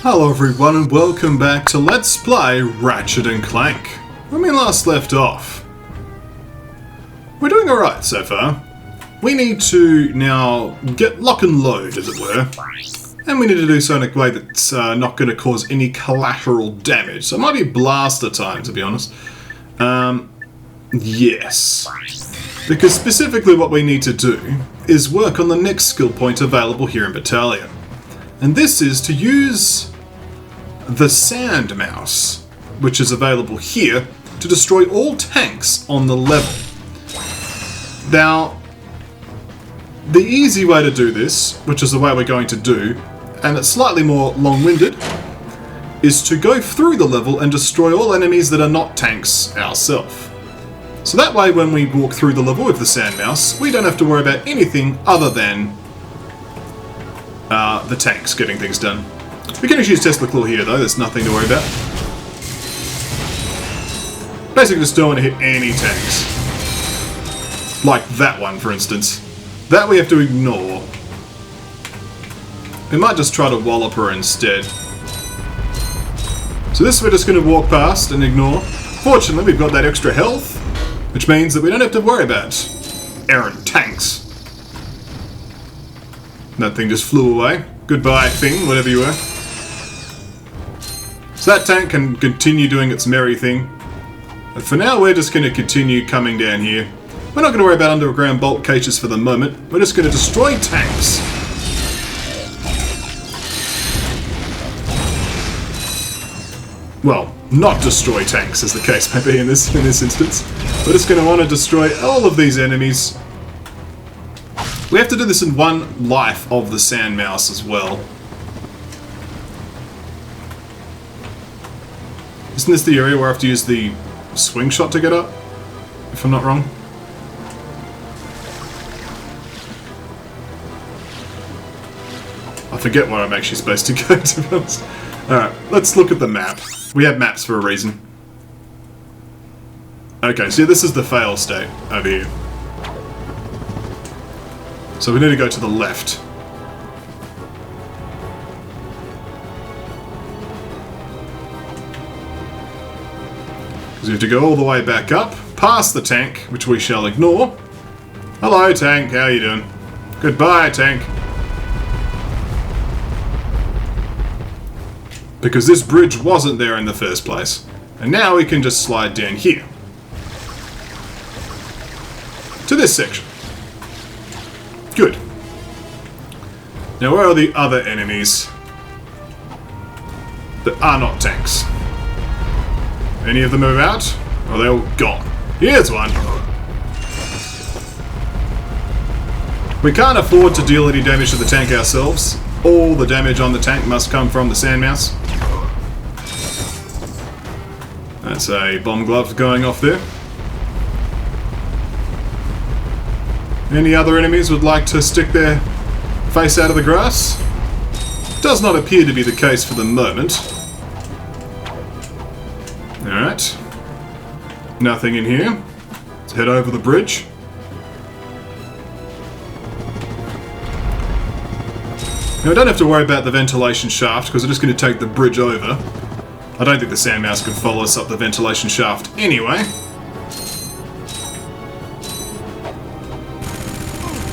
Hello everyone and welcome back to Let's Play Ratchet and Clank. When we last left off, we're doing alright so far. We need to now get lock and load, as it were. And we need to do so in a way that's not going to cause any collateral damage. So it might be blaster time, to be honest. Yes. Because specifically what we need to do is work on the next skill point available here in Batalia. And this is to use the Sand Mouse, which is available here, to destroy all tanks on the level. Now, the easy way to do this, which is the way we're going to do, and it's slightly more long-winded, is to go through the level and destroy all enemies that are not tanks ourselves. So that way when we walk through the level with the Sand Mouse, we don't have to worry about anything other than the tanks getting things done. We can just use Tesla Claw here though, there's nothing to worry about. Basically just don't want to hit any tanks. Like that one for instance. That we have to ignore. We might just try to wallop her instead. So this we're just going to walk past and ignore. Fortunately we've got that extra health, which means that we don't have to worry about errant tanks. That thing just flew away. Goodbye thing, whatever you were. So that tank can continue doing its merry thing. But for now we're just going to continue coming down here. We're not going to worry about underground bolt cages for the moment. We're just going to destroy tanks. Well, not destroy tanks as the case may be in this instance. We're just going to want to destroy all of these enemies. We have to do this in one life of the Sand Mouse as well. Isn't this the area where I have to use the swing shot to get up? If I'm not wrong. I forget where I'm actually supposed to go, to be honest. Alright, let's look at the map. We have maps for a reason. Okay, so this is the fail state over here. So we need to go to the left. Because we have to go all the way back up, past the tank, which we shall ignore. Hello tank, how you doing? Goodbye tank. Because this bridge wasn't there in the first place. And now we can just slide down here. To this section. Good. Now where are the other enemies that are not tanks? Any of them move out? Or are they all gone? Here's one! We can't afford to deal any damage to the tank ourselves. All the damage on the tank must come from the Sand Mouse. That's a bomb glove going off there. Any other enemies would like to stick their face out of the grass? Does not appear to be the case for the moment. Alright. Nothing in here. Let's head over the bridge. Now I don't have to worry about the ventilation shaft because I'm just going to take the bridge over. I don't think the Sand Mouse can follow us up the ventilation shaft anyway.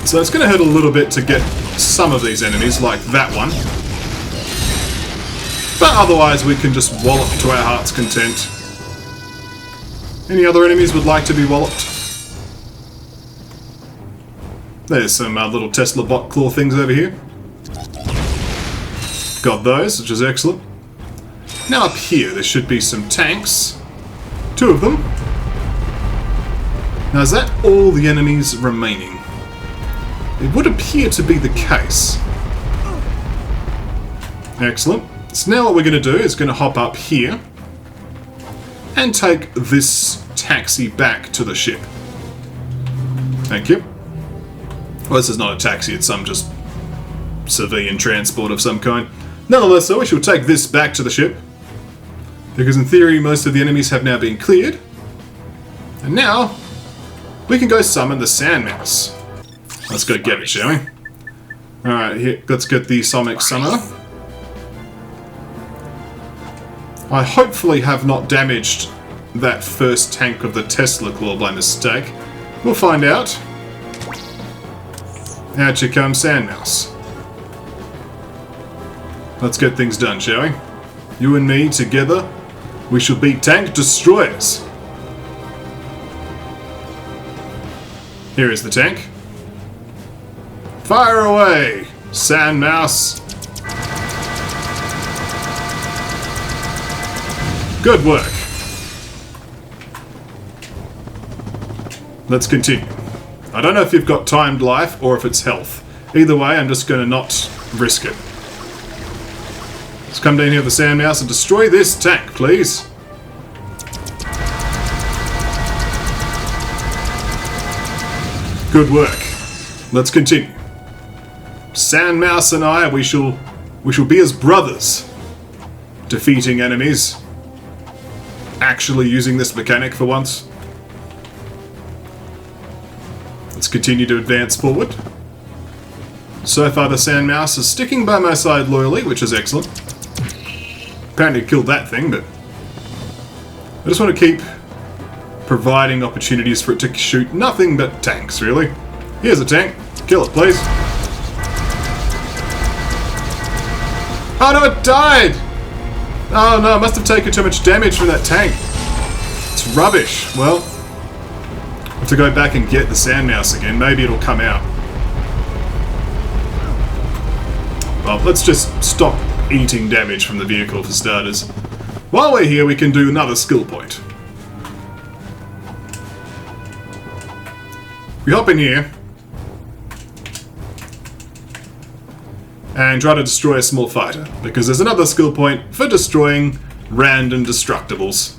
So it's going to hurt a little bit to get some of these enemies, like that one. But otherwise we can just wallop to our heart's content. Any other enemies would like to be walloped? There's some little Tesla bot claw things over here. Got those, which is excellent. Now up here there should be some tanks. 2 of them. Now is that all the enemies remaining? It would appear to be the case. Excellent. So now what we're going to do is going to hop up here and take this taxi back to the ship. Thank you. Well, this is not a taxi, it's some just civilian transport of some kind. Nonetheless, though, we shall take this back to the ship. Because in theory, most of the enemies have now been cleared. And now, we can go summon the Sand Mouse. Let's go get it, shall we? Alright, here, let's get the Sonic Summoner. I hopefully have not damaged that first tank of the Tesla Claw by mistake. We'll find out. Out you come, Sandmouse. Let's get things done, shall we? You and me together, we shall be tank destroyers. Here is the tank. Fire away, Sandmouse. Good work. Let's continue. I don't know if you've got timed life or if it's health. Either way, I'm just going to not risk it. Let's come down here with the Sandmouse and destroy this tank, please. Good work. Let's continue. Sandmouse and I, we shall be as brothers, defeating enemies. Actually using this mechanic for once. Let's continue to advance forward. So far the Sandmouse is sticking by my side loyally, which is excellent. Apparently killed that thing, but I just want to keep providing opportunities for it to shoot nothing but tanks, really. Here's a tank. Kill it, please. Oh no, it died! Oh no, I must have taken too much damage from that tank. It's rubbish. Well, I have to go back and get the Sandmouse again. Maybe it'll come out. Well, let's just stop eating damage from the vehicle for starters. While we're here, we can do another skill point. We hop in here and try to destroy a small fighter, because there's another skill point for destroying random destructibles.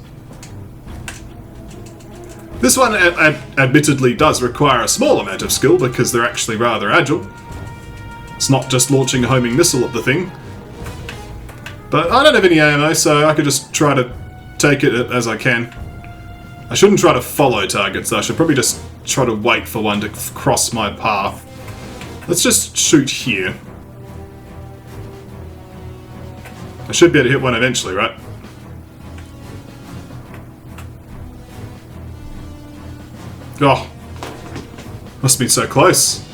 This one admittedly does require a small amount of skill because they're actually rather agile. It's not just launching a homing missile at the thing. But I don't have any ammo, so I could just try to take it as I can. I shouldn't try to follow targets though, I should probably just try to wait for one to cross my path. Let's just shoot here. I should be able to hit one eventually, right? Oh, must have been so close.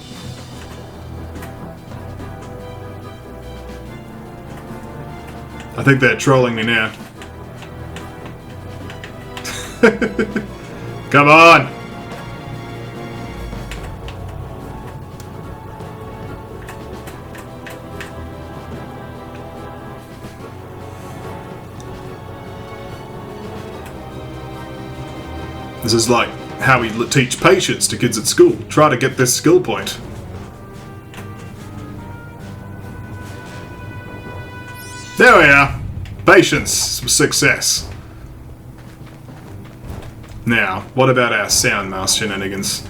I think they're trolling me now. Come on! This is like how we teach patience to kids at school. Try to get this skill point. There we are. Patience. Success. Now, what about our Sandmouse shenanigans?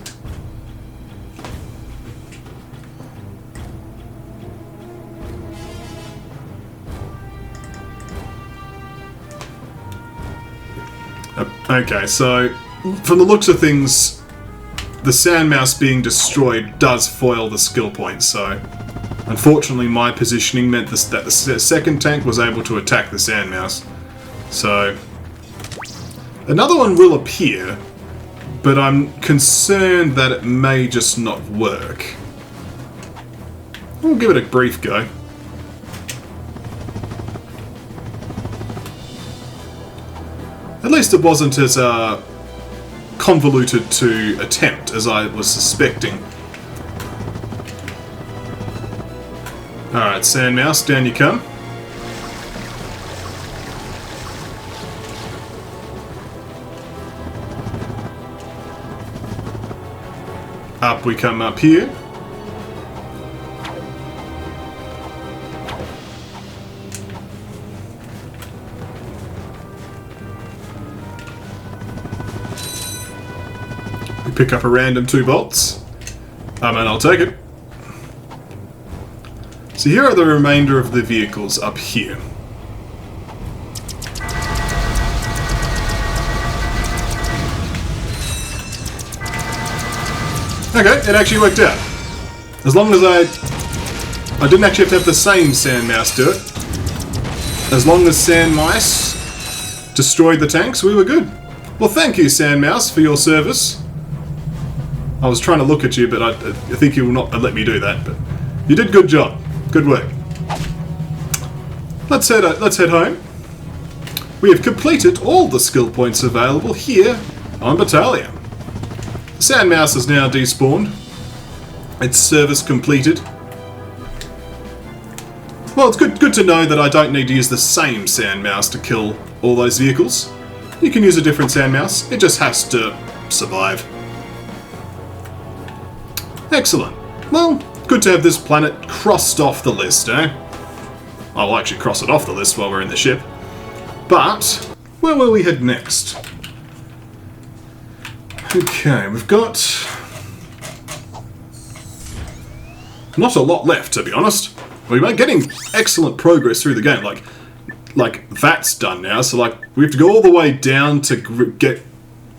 Okay, so from the looks of things, the Sandmouse being destroyed does foil the skill point, so unfortunately my positioning meant that the second tank was able to attack the Sandmouse. So another one will appear, but I'm concerned that it may just not work. We'll give it a brief go. At least it wasn't as convoluted to attempt as I was suspecting. Alright, Sandmouse, down you come. Up we come up here. We pick up a random 2 bolts. And I'll take it. So here are the remainder of the vehicles up here. Okay, it actually worked out. As long as I didn't actually have to have the same Sandmouse do it. As long as Sandmouse destroyed the tanks, we were good. Well, thank you, Sandmouse, for your service. I was trying to look at you, but I think you will not let me do that. But you did good job. Good work. Let's head home. We have completed all the skill points available here on Batalia. Sandmouse is now despawned. Its service completed. Well, it's good to know that I don't need to use the same Sandmouse to kill all those vehicles. You can use a different Sandmouse. It just has to survive. Excellent. Well, good to have this planet crossed off the list, eh? I'll actually cross it off the list while we're in the ship. But, where will we head next? Okay, we've got not a lot left, to be honest. We're getting excellent progress through the game. Like that's done now, so like we have to go all the way down to get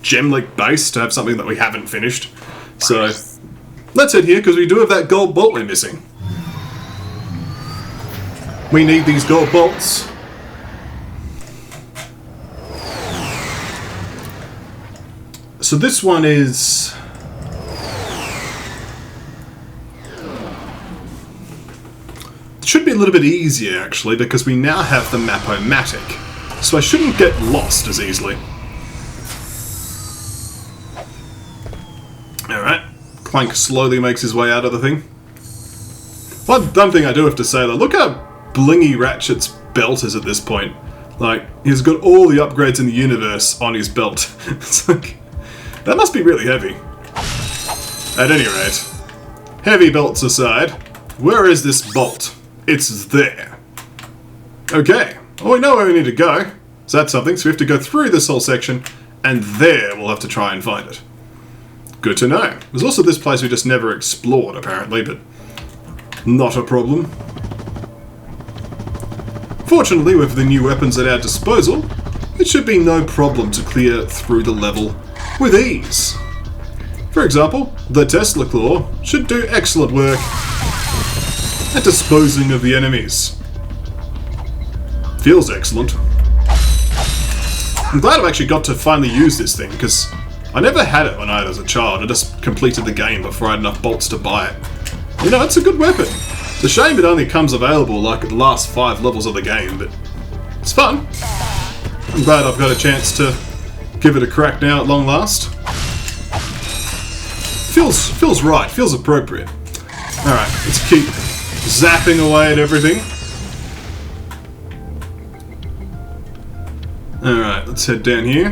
Gem Leak Base to have something that we haven't finished. So, let's head here, because we do have that gold bolt we're missing. We need these gold bolts. So this one is... It should be a little bit easier, actually, because we now have the map Omatic. So I shouldn't get lost as easily. Alright. Clank slowly makes his way out of the thing. One thing I do have to say, though, look how blingy Ratchet's belt is at this point. Like, he's got all the upgrades in the universe on his belt. It's like... That must be really heavy. At any rate, heavy belts aside, where is this bolt? It's there. Okay, well, we know where we need to go. So that's something, so we have to go through this whole section, and there we'll have to try and find it. Good to know. There's also this place we just never explored, apparently, but not a problem. Fortunately, with the new weapons at our disposal, it should be no problem to clear through the level with ease. For example, the Tesla Claw should do excellent work at disposing of the enemies. Feels excellent. I'm glad I've actually got to finally use this thing, because I never had it when I was a child. I just completed the game before I had enough bolts to buy it. You know, it's a good weapon. It's a shame it only comes available like at the last 5 levels of the game, but it's fun. I'm glad I've got a chance to give it a crack now at long last. Feels right, feels appropriate. Alright, let's keep zapping away at everything. Alright, let's head down here.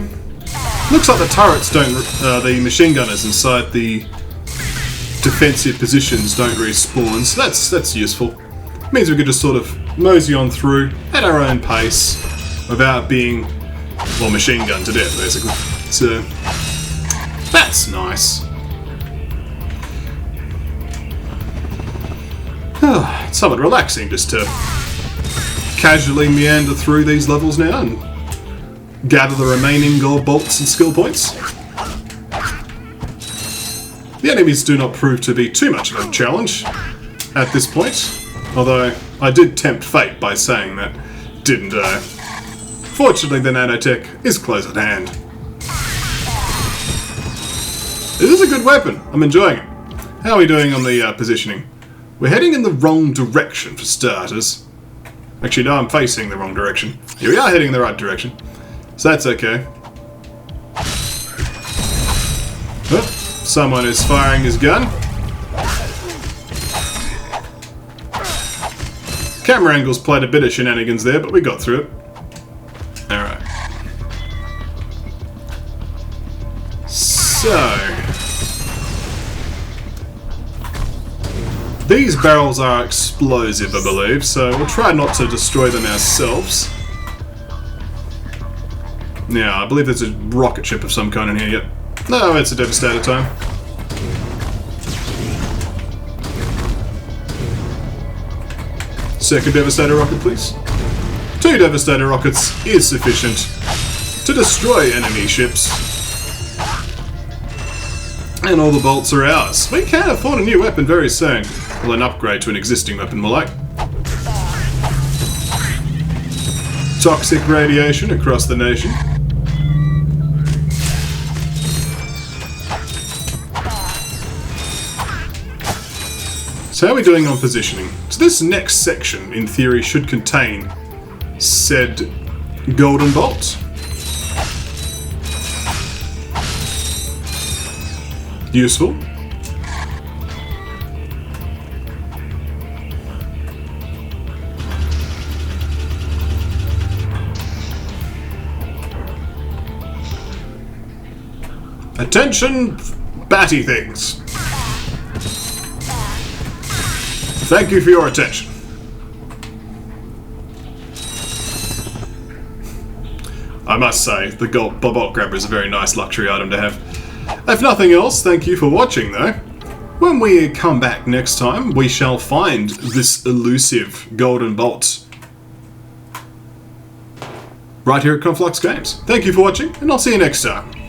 Looks like the turrets don't, the machine gunners inside the defensive positions don't respawn, so that's useful. It means we can just sort of mosey on through at our own pace without being, well, machine gunned to death, basically. So, that's nice. It's somewhat relaxing just to casually meander through these levels now and gather the remaining gold bolts and skill points. The enemies do not prove to be too much of a challenge at this point, although I did tempt fate by saying that, didn't I? Fortunately, the nanotech is close at hand. It is a good weapon. I'm enjoying it. How are we doing on the positioning? We're heading in the wrong direction, for starters. Actually, no, I'm facing the wrong direction. Here we are heading in the right direction. So that's okay. Oh, someone is firing his gun. Camera angles played a bit of shenanigans there, but we got through it. Alright. So... these barrels are explosive, I believe, so we'll try not to destroy them ourselves. Now, I believe there's a rocket ship of some kind in here, yep. No, it's a Devastator time. Second Devastator rocket, please. 2 Devastator rockets is sufficient to destroy enemy ships. And all the bolts are ours. We can afford a new weapon very soon. Well, an upgrade to an existing weapon, more like. toxic radiation across the nation. So how are we doing on positioning? So this next section, in theory, should contain said golden bolts. Useful. Attention, batty things. Thank you for your attention. I must say, the gold bolt grabber is a very nice luxury item to have. If nothing else, thank you for watching though. When we come back next time, we shall find this elusive golden bolt. Right here at KonfluxGames. Thank you for watching, and I'll see you next time.